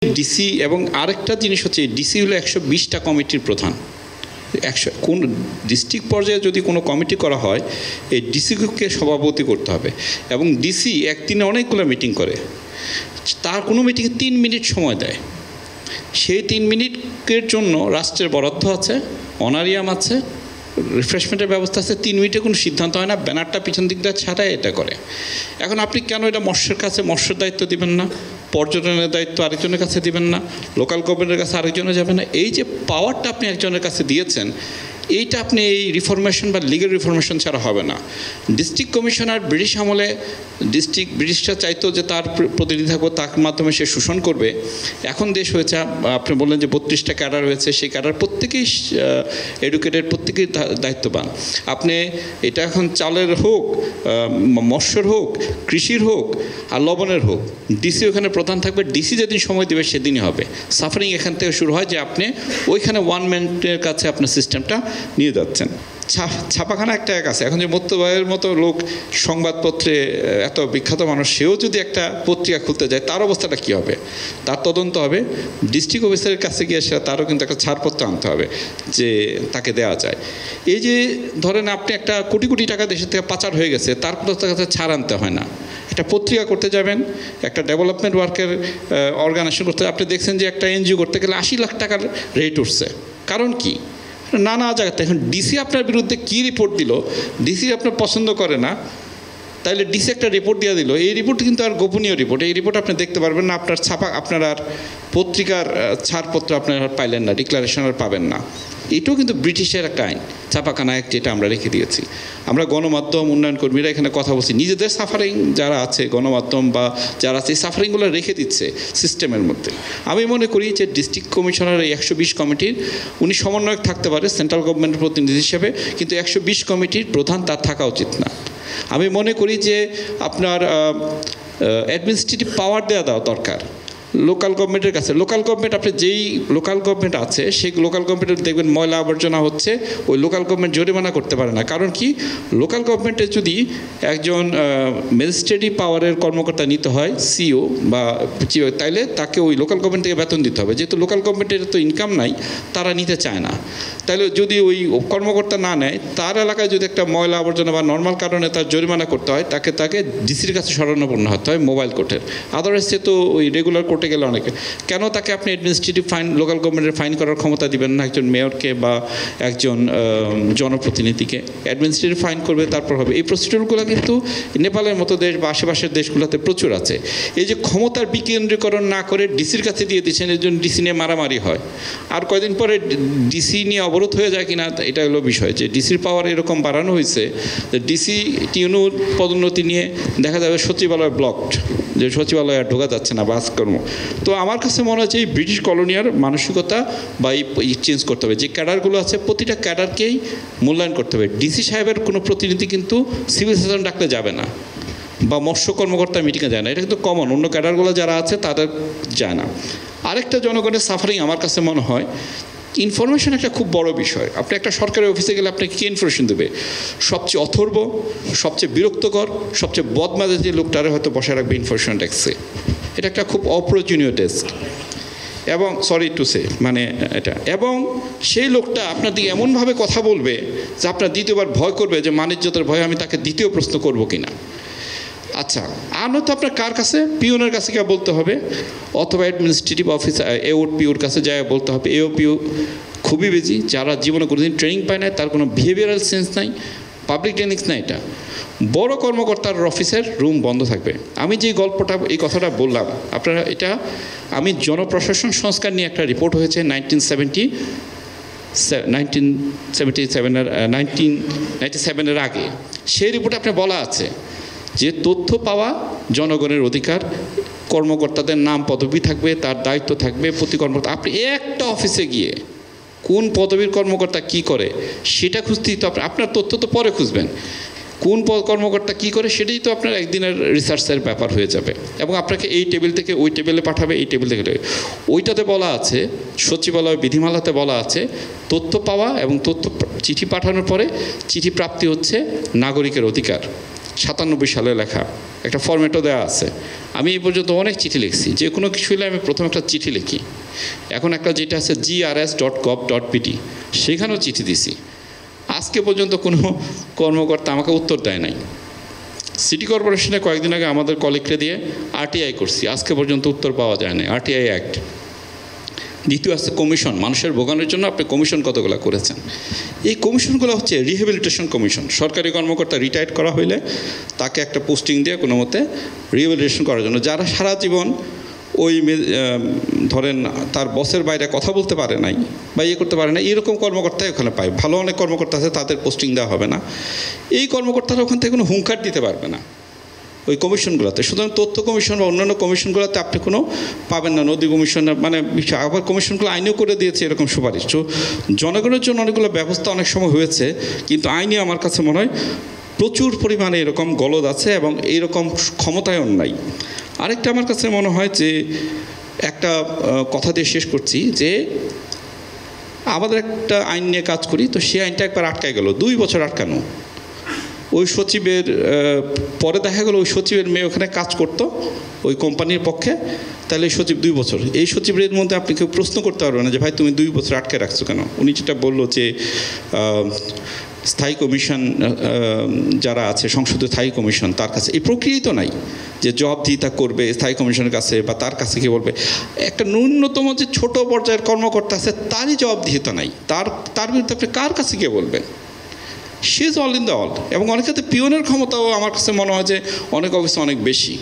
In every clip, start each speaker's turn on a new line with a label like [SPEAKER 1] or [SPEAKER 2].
[SPEAKER 1] DC এবং আরেকটা জিনিস হচ্ছে ডিসি হলো 120টা কমিটির প্রধান। কোন ডিস্ট্রিক্ট পর্যায়ে যদি কোনো কমিটি করা হয় এই ডিসিকে সভাপতি করতে হবে এবং ডিসি একদিনে অনেকগুলো মিটিং করে, তার কোনো মিটিংয়ে 3 মিনিট সময় দেয়। সেই 3 মিনিটের জন্য রাষ্ট্রের বরাদ্দ আছে, অনারিয়াম আছে, রিফ্রেশমেন্টের ব্যবস্থা আছে। 3 মিনিটে কোনো সিদ্ধান্ত হয় না, ব্যানারটা পিছন দিকটা ছাড়াই এটা করে। এখন আপনি কেন এটা মৎস্যের কাছে মৎস্যের দায়িত্ব দিবেন না, পর্যটনের দায়িত্ব আরেকজনের কাছে দিবেন না, লোকাল গভর্নমেন্টের কাছে আরেকজনে যাবে না? এই যে পাওয়ারটা আপনি একজনের কাছে দিয়েছেন, এইটা আপনি এই রিফরমেশন বা লিগাল রিফরমেশন ছাড়া হবে না। ডিস্ট্রিক্ট কমিশনার ব্রিটিশ আমলে ব্রিটিশরা চাইতো যে তার প্রতিনিধি থাকবে, তার মাধ্যমে সে শোষণ করবে। এখন দেশ হয়েছে, আপনি বললেন যে 32টা ক্যাডার হয়েছে, সেই ক্যাডার প্রত্যেকেই এডুকেটেড, প্রত্যেকেই দায়িত্ববান। আপনি এটা এখন চালের হোক, মৎস্যের হোক, কৃষির হোক আর লবণের হোক, ডিসি ওখানে প্রধান থাকবে। ডিসি যেদিন সময় দেবে সেদিনই হবে। সাফারিং এখান থেকে শুরু হয় যে আপনি ওইখানে 1 মিনিটের কাছে আপনার সিস্টেমটা নিয়ে যাচ্ছেন। ছাপাখানা একটা এক আছে। এখন যে মোত্তবাইয়ের মতো লোক সংবাদপত্রে এত বিখ্যাত মানুষ, সেও যদি একটা পত্রিকা খুলতে যায় তার অবস্থাটা কী হবে? তার তদন্ত হবে, ডিস্ট্রিক্ট অফিসারের কাছে গিয়ে সেটা তারও কিন্তু একটা ছাড়পত্র আনতে হবে যে তাকে দেওয়া যায়। এই যে ধরেন আপনি একটা কোটি কোটি টাকা দেশের থেকে পাচার হয়ে গেছে, তার কাছে ছাড় আনতে হয় না। একটা পত্রিকা করতে যাবেন, একটা ডেভেলপমেন্ট ওয়ার্কের অর্গানাইজেশন করতে, আপনি দেখছেন যে একটা এনজিও করতে গেলে 80 লাখ টাকার রেট উঠছে। কারণ কি? নানা জায়গাতে। এখন ডিসি আপনার বিরুদ্ধে কী রিপোর্ট দিল, ডিসি আপনার পছন্দ করে না, তাইলে ডিসি একটা রিপোর্ট দিয়ে দিল। এই রিপোর্ট কিন্তু আর গোপনীয় রিপোর্ট, এই রিপোর্ট আপনি দেখতে পারবেন না, আপনার আপনার আর পত্রিকার ছাড়পত্র আপনার পাইলেন না, ডিক্লারেশন আর পাবেন না। এটাও কিন্তু ব্রিটিশের একটা আইন, ছাপাখানা অ্যাক্ট, যেটা আমরা রেখে দিয়েছি। আমরা গণমাধ্যম উন্নয়ন কর্মীরা এখানে কথা বলছি, নিজেদের সাফারিং যারা আছে, গণমাধ্যম বা যারা আছে, এই সাফারিংগুলো রেখে দিচ্ছে সিস্টেমের মধ্যে। আমি মনে করি যে ডিস্ট্রিক্ট কমিশনার এই 120 কমিটির উনি সমন্বয়ক থাকতে পারে সেন্ট্রাল গভর্নমেন্টের প্রতিনিধি হিসেবে, কিন্তু 120 কমিটির প্রধান তার থাকা উচিত না। আমি মনে করি যে আপনার অ্যাডমিনিস্ট্রেটিভ পাওয়ার দেওয়া দরকার লোকাল গভর্নমেন্টের কাছে। লোকাল গভর্নমেন্ট, আপনি যেই লোকাল গভর্নমেন্ট আছে সেই লোকাল গভর্নমেন্টের দেখবেন ময়লা আবর্জনা হচ্ছে, ওই লোকাল গভর্নমেন্ট জরিমানা করতে পারে না। কারণ কি? লোকাল গভর্নমেন্টে যদি একজন ম্যাজিস্ট্রেটিভ পাওয়ারের কর্মকর্তা নিতে হয়, সিও বা তাইলে তাকে ওই লোকাল গভর্নমেন্ট থেকে বেতন দিতে হবে। যেহেতু লোকাল গভর্নমেন্টের তো ইনকাম নাই, তারা নিতে চায় না। তাহলে যদি ওই কর্মকর্তা না নেয়, তার এলাকায় যদি একটা ময়লা আবর্জনা বা নর্মাল কারণে তার জরিমানা করতে হয়, তাকে ডিসির কাছে শরণাপন্ন হতে হয় মোবাইল কোর্টের। আদারওয়াইজ সে তো ওই রেগুলার কোর্টে গেলে অনেকে, কেন তাকে আপনি অ্যাডমিনিস্ট্রেটিভ ফাইন, লোকাল গভর্নমেন্টের ফাইন করার ক্ষমতা দিবেন না একজন মেয়রকে বা একজন জনপ্রতিনিধিকে? অ্যাডমিনিস্ট্রেটিভ ফাইন করবে, তারপর হবে। এই প্রসিডিউরগুলো কিন্তু নেপালের মতো দেশ বা আশেপাশের দেশগুলোতে প্রচুর আছে। এই যে ক্ষমতার বিকেন্দ্রীকরণ না করে ডিসির কাছে দিয়ে দিচ্ছেন, এর জন্য ডিসি নিয়ে মারামারি হয়। আর কয়দিন পরে ডিসি নিয়ে অবরোধ হয়ে যায় কিনা, এটা হলো বিষয়। যে ডিসির পাওয়ার এরকম বাড়ানো হয়েছে যে ডিসি টিউনুর পদোন্নতি নিয়ে দেখা যাবে সচিবালয় ব্লকড, যে সচিবালয়ে আর ঢোকা যাচ্ছে না, বাসকর্ম। তো আমার কাছে মনে হচ্ছে এই ব্রিটিশ কলোনিয়ার মানসিকতা বা এই চেঞ্জ করতে হবে। যে ক্যাডারগুলো আছে প্রতিটা ক্যাডারকেই মূল্যায়ন করতে হবে। ডিসি সাহেবের কোনো প্রতিনিধি কিন্তু সিভিল সার্জন ডাকলে যাবে না বা মৎস্য কর্মকর্তা মিটিংয়ে যায় না, এটা কিন্তু কমন। অন্য ক্যাডারগুলো যারা আছে তাদের যায় না। আরেকটা জনগণের সাফারিং আমার কাছে মনে হয় ইনফরমেশন একটা খুব বড় বিষয়। আপনি একটা সরকারি অফিসে গেলে আপনাকে কী ইনফরমেশন দেবে? সবচেয়ে অথর্ব, সবচেয়ে বিরক্তকর, সবচেয়ে বদমাজের যে লোকটারে হয়তো বসায় রাখবে ইনফরমেশন ডেস্কে। এটা একটা খুব অপ্রয়োজনীয় ডেস্ক এবং সরি টু সে মানে এটা, এবং সেই লোকটা আপনার দিকে এমনভাবে কথা বলবে যে আপনার দ্বিতীয়বার ভয় করবে যে মানিজ্যতার ভয়ে আমি তাকে দ্বিতীয় প্রশ্ন করব কিনা। আচ্ছা, আর নয়তো আপনার কার কাছে? পিওনের কাছে গিয়ে বলতে হবে, অথবা অ্যাডমিনিস্ট্রেটিভ অফিসার এও পিওর কাছে যায় বলতে হবে। এও পিও খুবই বেশি, যারা জীবনে কোনোদিন ট্রেনিং পায় না, তার কোনো বিহেভিয়ারাল সেন্স নাই, পাবলিক ট্রেনিংস নাই। এটা বড় কর্মকর্তার অফিসের রুম বন্ধ থাকবে। আমি যে গল্পটা, এই কথাটা বললাম আপনারা, এটা আমি জনপ্রশাসন সংস্কার নিয়ে একটা রিপোর্ট হয়েছে 1997 আগে। সেই রিপোর্টে আপনি বলা আছে যে তথ্য পাওয়া জনগণের অধিকার, কর্মকর্তাদের নাম পদবি থাকবে, তার দায়িত্ব থাকবে প্রতি কর্মকর্তা। আপনি একটা অফিসে গিয়ে কোন পদবীর কর্মকর্তা কি করে সেটা খুঁজতেই তো আপনার তথ্য তো পরে খুঁজবেন। কোন কর্মকর্তা কী করে সেটাই তো আপনার একদিনের রিসার্চের ব্যাপার হয়ে যাবে, এবং আপনাকে এই টেবিল থেকে ওই টেবিলে পাঠাবে, এই টেবিল থেকে ওইটাতে বলা আছে, সচিবালয় বিধিমালাতে বলা আছে তথ্য পাওয়া এবং তথ্য চিঠি পাঠানোর পরে চিঠি প্রাপ্তি হচ্ছে নাগরিকের অধিকার। 97 সালে লেখা, একটা ফরম্যাটও দেওয়া আছে। আমি এই পর্যন্ত অনেক চিঠি লিখছি, যে কোনো কিছু হলে আমি প্রথম একটা চিঠি লিখি। এখন একটা যেটা আছে grs.gov.pt, সেখানেও চিঠি দিছি। আজকে পর্যন্ত কোনো কর্মকর্তা আমাকে উত্তর দেয় নাই। সিটি কর্পোরেশনে কয়েকদিন আগে আমাদের কলিগকে দিয়ে আরটিআই করছি, আজকে পর্যন্ত উত্তর পাওয়া যায় না, আরটিআই অ্যাক্ট। দ্বিতীয় আছে কমিশন, মানুষের ভোগানোর জন্য আপনি কমিশন কতগুলো করেছেন। এই কমিশনগুলো হচ্ছে রিহ্যাবিলিটেশন কমিশন। সরকারি কর্মকর্তা রিটায়ার্ড করা হইলে তাকে একটা পোস্টিং দিয়ে কোনো মতে রিহ্যাবিলিটেশন করার জন্য, যারা সারা জীবন ওই ধরেন তার বসের বাইরে কথা বলতে পারে নাই বা ইয়ে করতে পারে না, এরকম কর্মকর্তাই ওখানে পায়। ভালো অনেক কর্মকর্তা আছে, তাদের পোস্টিং দেওয়া হবে না। এই কর্মকর্তারা ওখান থেকে কোনো হুঙ্কার দিতে পারবে না ওই কমিশনগুলোতে। সুতরাং তথ্য কমিশন বা অন্যান্য কমিশনগুলোতে আপনি কোনো পাবেন না। নদী কমিশনের মানে আবার কমিশনগুলো আইনেও করে দিয়েছে এরকম সুপারিশ। তো জনগণের জন্য অনেকগুলো ব্যবস্থা অনেক সময় হয়েছে, কিন্তু আইনে আমার কাছে মনে হয় প্রচুর পরিমাণে এরকম গলদ আছে এবং এইরকম ক্ষমতায়ন নাই। আরেকটা আমার কাছে মনে হয় যে একটা কথা দিয়ে শেষ করছি, যে আমাদের একটা আইন নিয়ে কাজ করি, তো সেই আইনটা একবার আটকায় গেল, 2 বছর আটকানো। ওই সচিবের পরে দেখা গেল ওই সচিবের মেয়ে ওখানে কাজ করতো ওই কোম্পানির পক্ষে, তাহলে এই সচিব 2 বছর, এই সচিবের মধ্যে আপনি কেউ প্রশ্ন করতে পারবেন না যে ভাই তুমি 2 বছর আটকে রাখছো কেন। উনি যেটা বললো যে স্থায়ী কমিশন যারা আছে সংসদে, স্থায়ী কমিশন, তার কাছে এই প্রক্রিয়াই তো নাই যে জবাবদিহিতা করবে স্থায়ী কমিশনের কাছে বা তার কাছে কি বলবে। একটা ন্যূনতম যে ছোট পর্যায়ের কর্মকর্তা আছে তারই জবাবদিহিতা নাই, তার বিরুদ্ধে আপনি কার কাছে গিয়ে বলবেন। She is all in the all. এবং অনেক ক্ষেত্রে পিওনের ক্ষমতাও আমার কাছে মনে হয় যে অনেক অফিসে অনেক বেশি।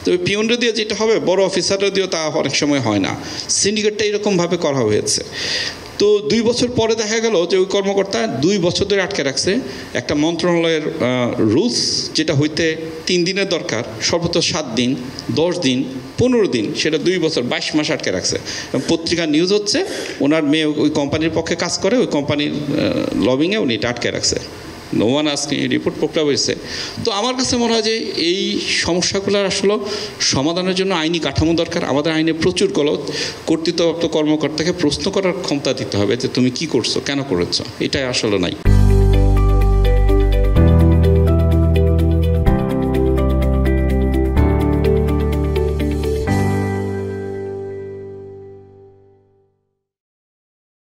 [SPEAKER 1] তবে পিওনরা দিয়ে যেটা হবে, বড় অফিসাররা দিয়েও তা অনেক সময় হয় না। সিন্ডিকেটটা এরকমভাবে করা হয়েছে। তো 2 বছর পরে দেখা গেল যে ওই কর্মকর্তা 2 বছর ধরে আটকে রাখছে। একটা মন্ত্রণালয়ের রুলস যেটা হইতে 3 দিনের দরকার, সর্বোচ্চ 7 দিন, 10 দিন, 15 দিন, সেটা 2 বছর 22 মাস আটকে রাখছে। পত্রিকা নিউজ হচ্ছে ওনার মেয়ে ওই কোম্পানির পক্ষে কাজ করে, ওই কোম্পানির লবিংয়ে উনি এটা আটকে রাখছে। নো ওয়ান আজকে রিপোর্ট প্রক্রিয়া হয়েছে। তো আমার কাছে মনে হয় যে এই সমস্যাগুলোর আসলে সমাধানের জন্য আইনি কাঠামো দরকার। আমাদের আইনে প্রচুর গলদ। কর্তৃত্বপ্রাপ্ত কর্মকর্তাকে প্রশ্ন করার ক্ষমতা দিতে হবে যে তুমি কি করছো, কেন করেছো, এটাই আসলে নাই।